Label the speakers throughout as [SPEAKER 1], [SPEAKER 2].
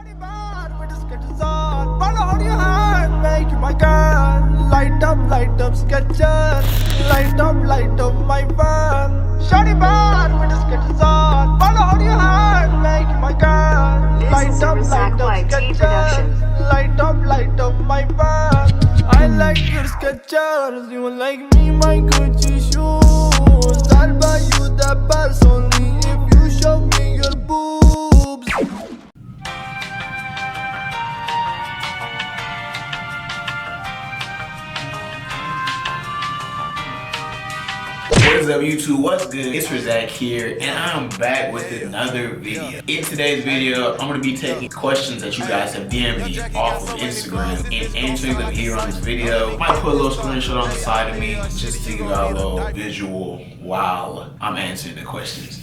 [SPEAKER 1] Shawty bad with the sketches on. Follow hold your hand, make you my girl. Light up, sketches. Light up, my fan. Shawty bad with the sketches on. Follow hold your hand, make you my girl. Light up, sketches. Light up, my fan. I like your sketches. You like me, my Gucci shoes. I'll buy you the purse only if you show me your boobs.
[SPEAKER 2] What is up, YouTube? What's good? It's razzaq here, and I'm back with another video. In today's video, I'm going to be taking questions that you guys have DM'd me off of Instagram and answering them here on this video. Might put a little screenshot on the side of me just to give out a little visual while I'm answering the questions.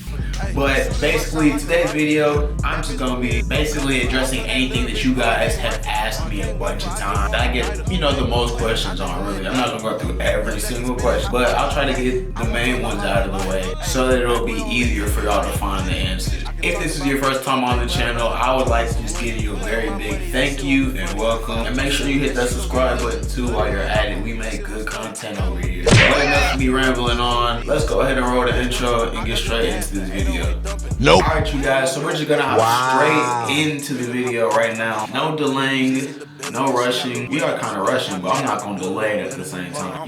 [SPEAKER 2] But basically, today's video, I'm just gonna be basically addressing anything that you guys have asked me a bunch of times that I get, the most questions on, really. I'm not gonna go through every single question, but I'll try to get the main ones out of the way so that it'll be easier for y'all to find the answers. If this is your first time on the channel, I would like to just give you a very big thank you and welcome. And make sure you hit that subscribe button too while you're at it. We make good content over here. But enough to be rambling on. Let's go ahead and roll the intro and get straight into this video.
[SPEAKER 3] Nope.
[SPEAKER 2] Alright, you guys, so we're just gonna hop straight into the video right now. No delaying, no rushing. We are kind of rushing, but I'm not gonna delay it at the same time.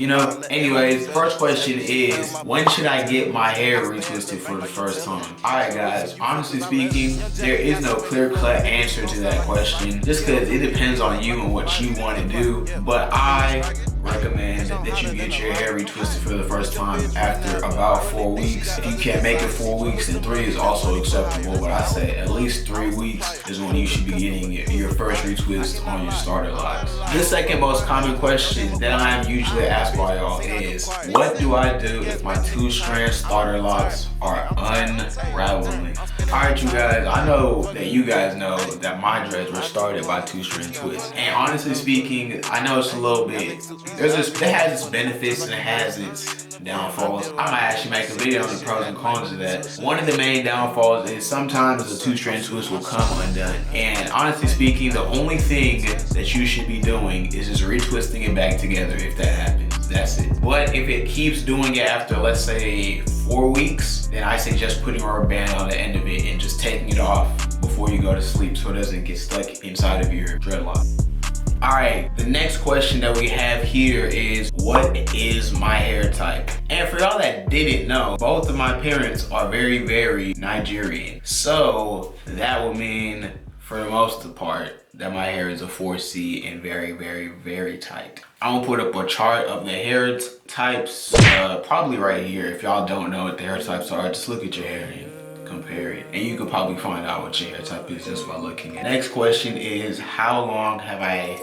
[SPEAKER 2] Anyways, first question is, when should I get my hair retwisted for the first time? Alright guys, honestly speaking, there is no clear-cut answer to that question, just because it depends on you and what you want to do. But I recommend that you get your hair retwisted for the first time after about 4 weeks. If you can't make it 4 weeks, then 3 is also acceptable, but I say at least 3 weeks is when you should be getting your first retwist on your starter locks. The second most common question that I am usually asked by y'all is, what do I do if my 2-strand starter locks are unraveling? Alright you guys, I know that you guys know that my dreads were started by 2-strand twists. And honestly speaking, I know it's a little bit, it has its benefits and it has its downfalls. I might actually make a video on the pros and cons of that. One of the main downfalls is sometimes the 2-strand twist will come undone. And honestly speaking, the only thing that you should be doing is just retwisting it back together if that happens. That's it. But if it keeps doing it after, let's say, 4 weeks, then I suggest putting a rubber band on the end of it and just taking it off before you go to sleep so it doesn't get stuck inside of your dreadlock. Alright, the next question that we have here is, what is my hair type? And for y'all that didn't know, both of my parents are very, very Nigerian. So that would mean, for the most part, that my hair is a 4C and very, very, very tight. I'm gonna put up a chart of the hair types, probably right here. If y'all don't know what the hair types are, just look at your hair and compare it. And you could probably find out what your hair type is just by looking at it. Next question is, how long have I...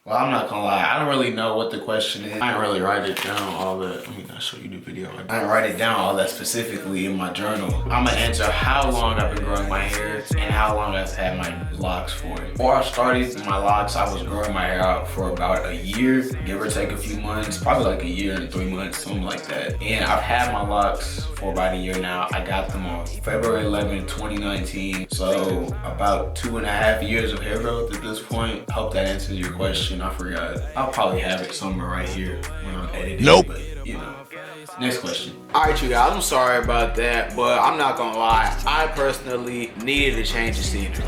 [SPEAKER 2] Well, I'm not gonna lie, I don't really know what the question is. I didn't really write it down all that. Let me not show you the video. I didn't write it down all that specifically in my journal. I'm gonna answer how long I've been growing my hair and how long I've had my locks for. Before I started my locks, I was growing my hair out for about a year, give or take a few months, probably like a year and 3 months, something like that. And I've had my locks for about a year now. I got them on February 11, 2019. So about 2.5 years of hair growth at this point. I hope that answers your question. I forgot. I'll probably have it somewhere right here when I'm editing.
[SPEAKER 3] Nope.
[SPEAKER 2] But, Next question. Alright you guys, I'm sorry about that, but I'm not gonna lie. I personally needed to change the scenery.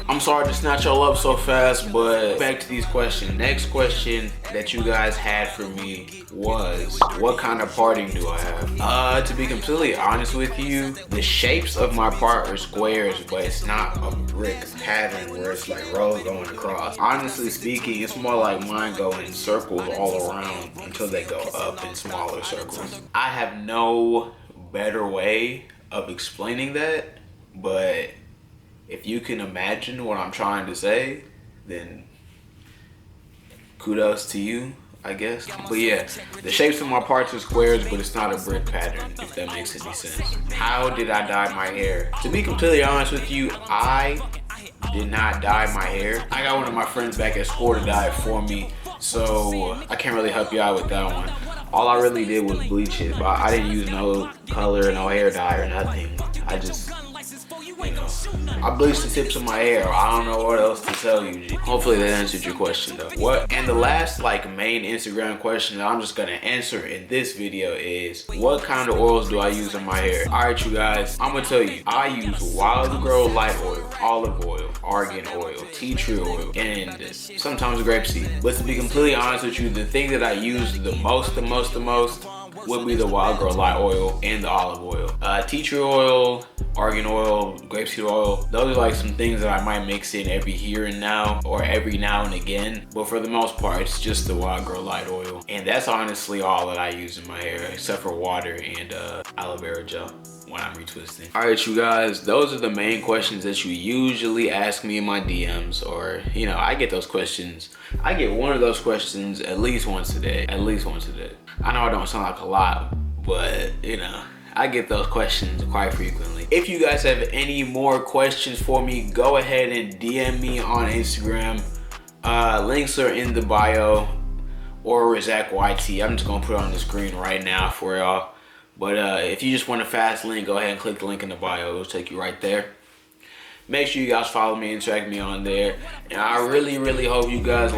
[SPEAKER 2] I'm sorry to snatch y'all up so fast, but back to these questions. Next question that you guys had for me was, what kind of parting do I have? To be completely honest with you, the shapes of my part are squares, but it's not a brick pattern where it's like rows going across. Honestly speaking, it's more like mine go in circles all around until they go up in smaller circles. I have no better way of explaining that, but if you can imagine what I'm trying to say, then kudos to you, I guess. But yeah, the shapes of my parts are squares, but it's not a brick pattern, if that makes any sense. How did I dye my hair? To be completely honest with you, I did not dye my hair. I got one of my friends back at school to dye it for me, so I can't really help you out with that one. All I really did was bleach it, but I didn't use no color, no hair dye or nothing. I just you know. I bleach the tips of my hair. I don't know what else to tell you, G. Hopefully that answered your question though. What? And the last like main Instagram question that I'm just gonna answer in this video is, what kind of oils do I use in my hair? Alright you guys, I'm gonna tell you, I use wild girl light oil, olive oil, argan oil, tea tree oil, and sometimes grapeseed. But to be completely honest with you, the thing that I use the most would be the wild girl light oil and the olive oil. Tea tree oil, argan oil, grapeseed oil, those are like some things that I might mix in every here and now or every now and again, but for the most part it's just the wild girl light oil, and that's honestly all that I use in my hair except for water and aloe vera gel when I'm retwisting. Alright you guys, those are the main questions that you usually ask me in my DMs, or you know, I get those questions. I get one of those questions at least once a day. I know I don't sound like a lot, but you know, I get those questions quite frequently. If you guys have any more questions for me, go ahead and DM me on Instagram. Links are in the bio, or razzaq YT. I'm just gonna put it on the screen right now for y'all. But if you just want a fast link, go ahead and click the link in the bio. It'll take you right there. Make sure you guys follow me and track me on there. And I really hope you guys